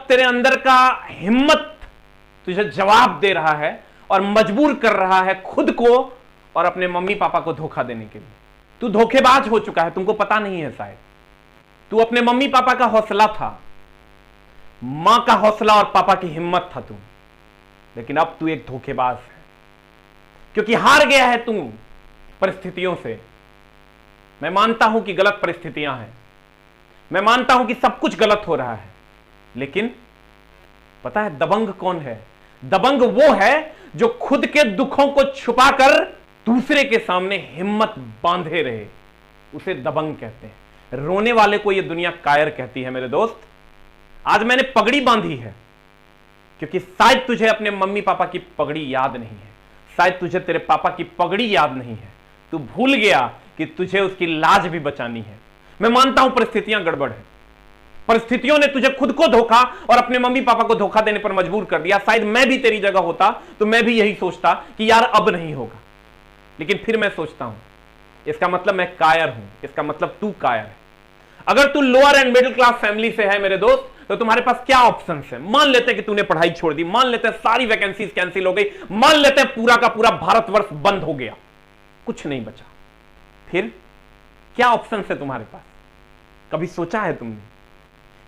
तेरे अंदर का हिम्मत तुझे जवाब दे रहा है और मजबूर कर रहा है खुद को और अपने मम्मी पापा को धोखा देने के लिए। तू धोखेबाज हो चुका है, तुमको पता नहीं है शायद। तू अपने मम्मी पापा का हौसला था, मां का हौसला और पापा की हिम्मत था तू, लेकिन अब तू एक धोखेबाज है क्योंकि हार गया है तू परिस्थितियों से। मैं मानता हूं कि गलत परिस्थितियां हैं, मैं मानता हूं कि सब कुछ गलत हो रहा है, लेकिन पता है दबंग कौन है? दबंग वो है जो खुद के दुखों को छुपाकर दूसरे के सामने हिम्मत बांधे रहे, उसे दबंग कहते हैं। रोने वाले को यह दुनिया कायर कहती है। मेरे दोस्त, आज मैंने पगड़ी बांधी है क्योंकि शायद तुझे अपने मम्मी पापा की पगड़ी याद नहीं है, शायद तुझे तेरे पापा की पगड़ी याद नहीं है। तू भूल गया कि तुझे उसकी लाज भी बचानी है। मैं मानता हूं परिस्थितियां गड़बड़ है, परिस्थितियों ने तुझे खुद को धोखा और अपने मम्मी पापा को धोखा देने पर मजबूर कर दिया। शायद मैं भी तेरी जगह होता तो मैं भी यही सोचता कि यार अब नहीं होगा, लेकिन फिर मैं सोचता हूं इसका मतलब मैं कायर हूं, इसका मतलब तू कायर है। अगर तू lower and middle class family से है मेरे दोस्त, तो तुम्हारे पास क्या ऑप्शन है? मान लेते हैं कि तूने पढ़ाई छोड़ दी, मान लेते हैं सारी वैकेंसीज कैंसिल हो गई, मान लेते हैं पूरा का पूरा भारतवर्ष बंद हो गया, कुछ नहीं बचा, फिर क्या ऑप्शन है तुम्हारे पास? कभी सोचा है तुमने?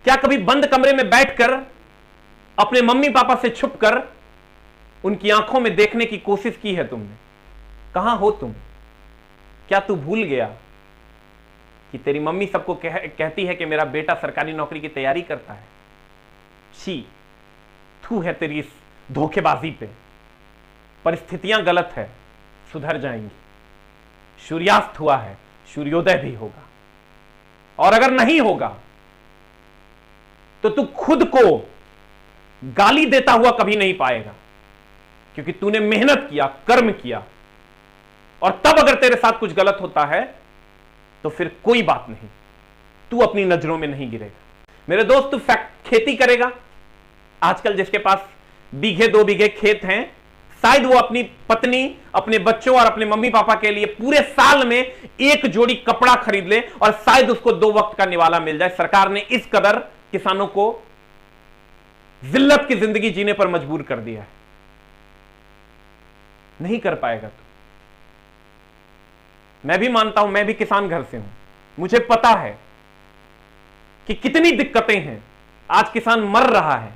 क्या कभी बंद कमरे में बैठकर अपने मम्मी पापा से छुपकर उनकी आंखों में देखने की कोशिश की है तुमने? कहां हो तुम? क्या तू भूल गया कि तेरी मम्मी सबको कहती है कि मेरा बेटा सरकारी नौकरी की तैयारी करता है? छी, थू है तेरी इस धोखेबाजी पे। परिस्थितियां गलत है, सुधर जाएंगी। सूर्यास्त हुआ है, सूर्योदय भी होगा, और अगर नहीं होगा तो तू खुद को गाली देता हुआ कभी नहीं पाएगा, क्योंकि तूने मेहनत किया, कर्म किया, और तब अगर तेरे साथ कुछ गलत होता है तो फिर कोई बात नहीं, तू अपनी नजरों में नहीं गिरेगा। मेरे दोस्त, तू खेती करेगा। आजकल जिसके पास बीघे 2 बीघे खेत हैं, शायद वो अपनी पत्नी, अपने बच्चों और अपने मम्मी पापा के लिए पूरे साल में एक जोड़ी कपड़ा खरीद ले और शायद उसको 2 वक्त का निवाला मिल जाए। सरकार ने इस कदर किसानों को जिल्लत की जिंदगी जीने पर मजबूर कर दिया है। नहीं कर पाएगा तू। मैं भी मानता हूं, मैं भी किसान घर से हूं, मुझे पता है कि कितनी दिक्कतें हैं। आज किसान मर रहा है,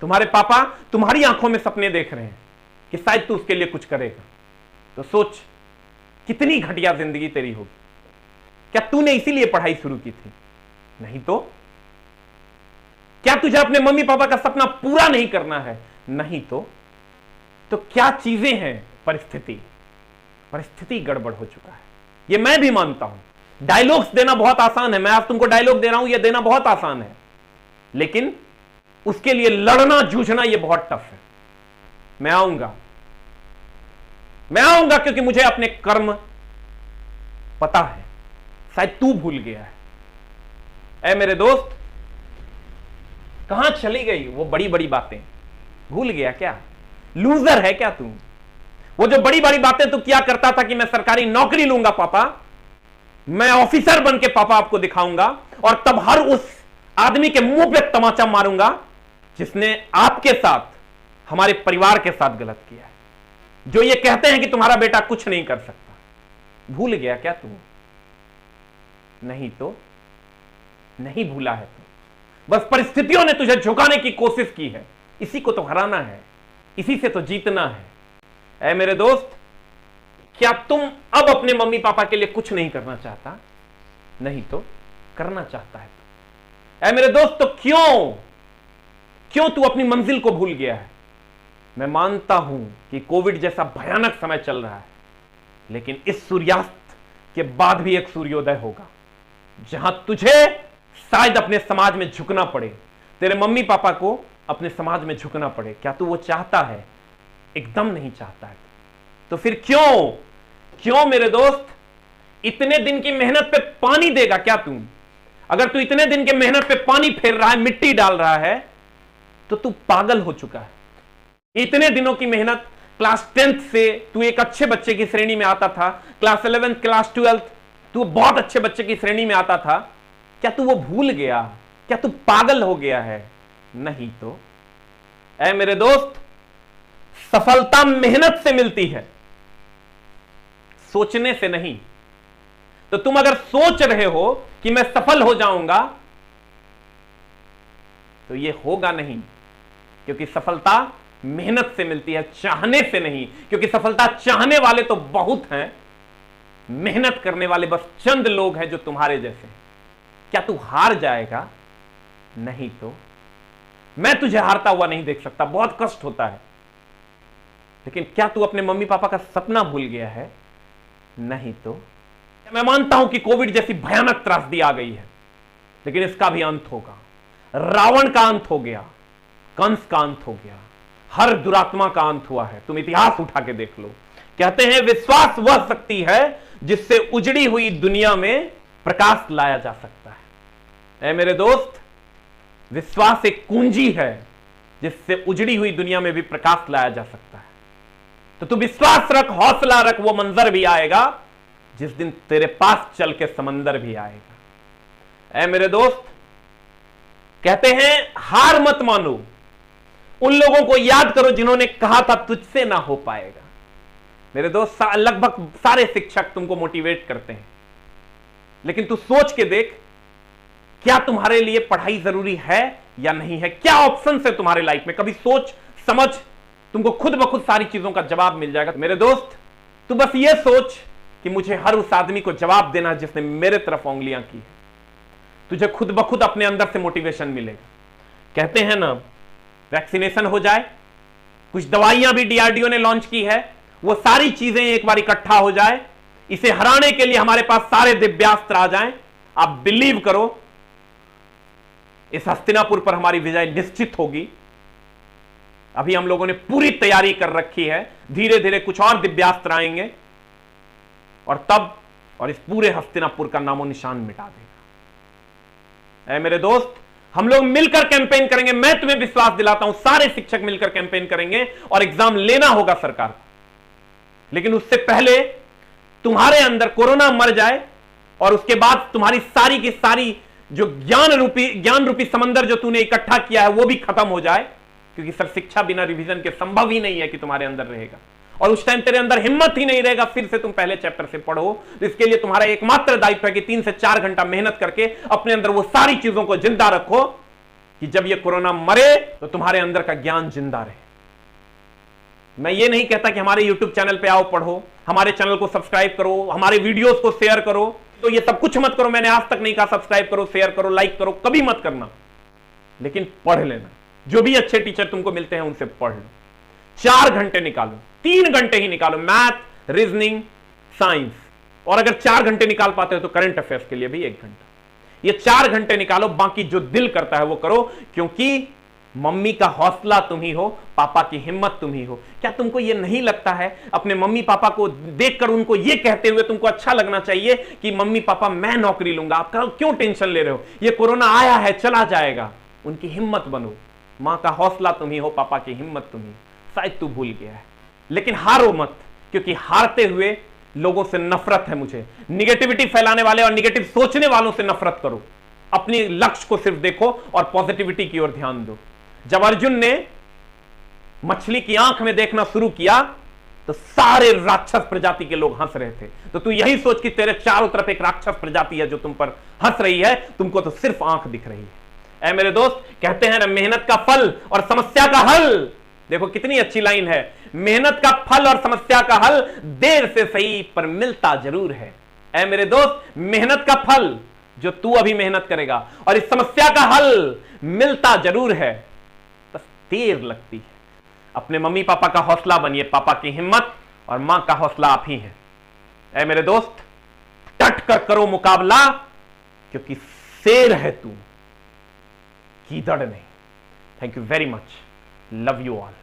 तुम्हारे पापा तुम्हारी आंखों में सपने देख रहे हैं कि शायद तू उसके लिए कुछ करेगा। तो सोच कितनी घटिया जिंदगी तेरी होगी। क्या तूने इसीलिए पढ़ाई शुरू की थी? नहीं तो। क्या तुझे अपने मम्मी पापा का सपना पूरा नहीं करना है? नहीं तो। तो क्या चीजें हैं? परिस्थिति गड़बड़ हो चुका है, यह मैं भी मानता हूं। डायलॉग्स देना बहुत आसान है, मैं आज तुमको डायलॉग दे रहा हूं, यह देना बहुत आसान है, लेकिन उसके लिए लड़ना जूझना यह बहुत टफ है। मैं आऊंगा क्योंकि मुझे अपने कर्म पता है। शायद तू भूल गया है। ऐ मेरे दोस्त, कहां चली गई वो बड़ी बड़ी बातें? भूल गया क्या? लूजर है क्या तू? वो जो बड़ी बड़ी बातें तू क्या करता था कि मैं सरकारी नौकरी लूंगा पापा, मैं ऑफिसर बन के पापा आपको दिखाऊंगा, और तब हर उस आदमी के मुंह पे तमाचा मारूंगा जिसने आपके साथ, हमारे परिवार के साथ गलत किया है, जो ये कहते हैं कि तुम्हारा बेटा कुछ नहीं कर सकता। भूल गया क्या तू? नहीं तो। नहीं भूला है तू, बस परिस्थितियों ने तुझे झुकाने की कोशिश की है। इसी को तो हराना है, इसी से तो जीतना है। ऐ मेरे दोस्त, क्या तुम अब अपने मम्मी पापा के लिए कुछ नहीं करना चाहता? नहीं तो। करना चाहता है तो। ऐ मेरे दोस्त, तो क्यों तू अपनी मंजिल को भूल गया है? मैं मानता हूं कि कोविड जैसा भयानक समय चल रहा है, लेकिन इस सूर्यास्त के बाद भी एक सूर्योदय होगा, जहां तुझे शायद अपने समाज में झुकना पड़े, तेरे मम्मी पापा को अपने समाज में झुकना पड़े। क्या तू वो चाहता है? एकदम नहीं चाहता है। तो फिर क्यों मेरे दोस्त इतने दिन की मेहनत पे पानी देगा क्या तू? अगर तू इतने दिन के मेहनत पे पानी फेर रहा है, मिट्टी डाल रहा है, तो तू पागल हो चुका है। इतने दिनों की मेहनत, क्लास 10th से तू एक अच्छे बच्चे की श्रेणी में आता था, क्लास 11th, क्लास 12th तू बहुत अच्छे बच्चे की श्रेणी में आता था। क्या तू वो भूल गया? क्या तू पागल हो गया है? नहीं तो। ऐ मेरे दोस्त, सफलता मेहनत से मिलती है, सोचने से नहीं। तो तुम अगर सोच रहे हो कि मैं सफल हो जाऊंगा, तो यह होगा नहीं, क्योंकि सफलता मेहनत से मिलती है, चाहने से नहीं। क्योंकि सफलता चाहने वाले तो बहुत हैं, मेहनत करने वाले बस चंद लोग हैं जो तुम्हारे जैसे हैं। क्या तू हार जाएगा? नहीं तो। मैं तुझे हारता हुआ नहीं देख सकता, बहुत कष्ट होता है। लेकिन क्या तू अपने मम्मी पापा का सपना भूल गया है? नहीं तो। मैं मानता हूं कि कोविड जैसी भयानक त्रासदी आ गई है, लेकिन इसका भी अंत होगा। रावण का अंत हो गया, कंस का अंत हो गया, हर दुरात्मा का अंत हुआ है। तुम इतिहास उठा के देख लो। कहते हैं विश्वास वह शक्ति है जिससे उजड़ी हुई दुनिया में प्रकाश लाया जा सकता है। ऐ मेरे दोस्त, विश्वास एक कुंजी है जिससे उजड़ी हुई दुनिया में भी प्रकाश लाया जा सकता है। तो तू विश्वास रख, हौसला रख, वो मंजर भी आएगा जिस दिन तेरे पास चल के समंदर भी आएगा। ऐ मेरे दोस्त, कहते हैं हार मत मानो। उन लोगों को याद करो जिन्होंने कहा था तुझसे ना हो पाएगा। मेरे दोस्त, लगभग सारे शिक्षक तुमको मोटिवेट करते हैं, लेकिन तू सोच के देख, क्या तुम्हारे लिए पढ़ाई जरूरी है या नहीं है? क्या ऑप्शन है तुम्हारे लाइफ में? कभी सोच समझ, तुमको खुद ब खुद सारी चीजों का जवाब मिल जाएगा। मेरे दोस्त, तू बस ये सोच कि मुझे हर उस आदमी को जवाब देना जिसने मेरे तरफ उंगलियां की है। तुझे खुद ब खुद अपने अंदर से मोटिवेशन मिलेगा। कहते हैं ना, वैक्सीनेशन हो जाए, कुछ दवाइयां भी डीआरडीओ ने लॉन्च की है, वो सारी चीजें एक बार इकट्ठा हो जाए, इसे हराने के लिए हमारे पास सारे दिव्यास्त्र आ जाएं, आप बिलीव करो, इस हस्तिनापुर पर हमारी विजय निश्चित होगी। अभी हम लोगों ने पूरी तैयारी कर रखी है, धीरे धीरे कुछ और दिव्यास्त्र आएंगे और तब और इस पूरे हस्तिनापुर का नामो निशान मिटा देगा। ऐ मेरे दोस्त, हम लोग मिलकर कैंपेन करेंगे। मैं तुम्हें विश्वास दिलाता हूं, सारे शिक्षक मिलकर कैंपेन करेंगे और एग्जाम लेना होगा सरकार को। लेकिन उससे पहले तुम्हारे अंदर कोरोना मर जाए और उसके बाद तुम्हारी सारी की सारी जो ज्ञान रूपी समंदर जो तूने इकट्ठा किया है वो भी खत्म हो जाए, क्योंकि सर शिक्षा बिना रिवीजन के संभव ही नहीं है कि तुम्हारे अंदर रहेगा। और उस टाइम तेरे अंदर हिम्मत ही नहीं रहेगा फिर से तुम पहले चैप्टर से पढ़ो। तो इसके लिए तुम्हारा एकमात्र दायित्व है कि 3 से 4 घंटा मेहनत करके अपने अंदर वो सारी चीजों को जिंदा रखो कि जब ये कोरोना मरे तो तुम्हारे अंदर का ज्ञान जिंदा रहे। मैं ये नहीं कहता कि हमारे YouTube चैनल पे आओ पढ़ो, हमारे चैनल को सब्सक्राइब करो, हमारे वीडियोस को शेयर करो, तो ये सब कुछ मत करो। मैंने आज तक नहीं कहा सब्सक्राइब करो, शेयर करो, लाइक करो, कभी मत करना, लेकिन पढ़ लेना। जो भी अच्छे टीचर तुमको मिलते हैं उनसे पढ़ लो। 4 घंटे निकालो, 3 घंटे ही निकालो, मैथ, रीजनिंग, साइंस, और अगर 4 घंटे निकाल पाते हो तो करंट अफेयर्स के लिए भी 1 घंटा। ये 4 घंटे निकालो, बाकी जो दिल करता है वो करो, क्योंकि मम्मी का हौसला तुम ही हो, पापा की हिम्मत तुम ही हो। क्या तुमको ये नहीं लगता है अपने मम्मी पापा को देखकर उनको ये कहते हुए तुमको अच्छा लगना चाहिए कि मम्मी पापा मैं नौकरी लूंगा, आप क्यों टेंशन ले रहे हो, ये कोरोना आया है चला जाएगा। उनकी हिम्मत बनो, मां का हौसला तुम ही हो, पापा की हिम्मत तुम ही। शायद तू भूल गया है, लेकिन हारो मत, क्योंकि हारते हुए लोगों से नफरत है मुझे। निगेटिविटी फैलाने वाले और निगेटिव सोचने वालों से नफरत करो, अपने लक्ष्य को सिर्फ देखो और पॉजिटिविटी की ओर ध्यान दो। जब अर्जुन ने मछली की आंख में देखना शुरू किया तो सारे राक्षस प्रजाति के लोग हंस रहे थे। तो तू यही सोच कि तेरे चारों तरफ एक राक्षस प्रजाति है जो तुम पर हंस रही है, तुमको तो सिर्फ आंख दिख रही है। ऐ मेरे दोस्त, कहते हैं ना, मेहनत का फल और समस्या का हल। देखो कितनी अच्छी लाइन है, मेहनत का फल और समस्या का हल देर से सही पर मिलता जरूर है। ऐ मेरे दोस्त, मेहनत का फल जो तू अभी मेहनत करेगा और इस समस्या का हल मिलता जरूर है, बस देर लगती है। अपने मम्मी पापा का हौसला बनिए, पापा की हिम्मत और मां का हौसला आप ही है। ऐ मेरे दोस्त, डट कर करो मुकाबला, क्योंकि शेर है तू, कीदड़ नहीं। Thank you very much, love you all.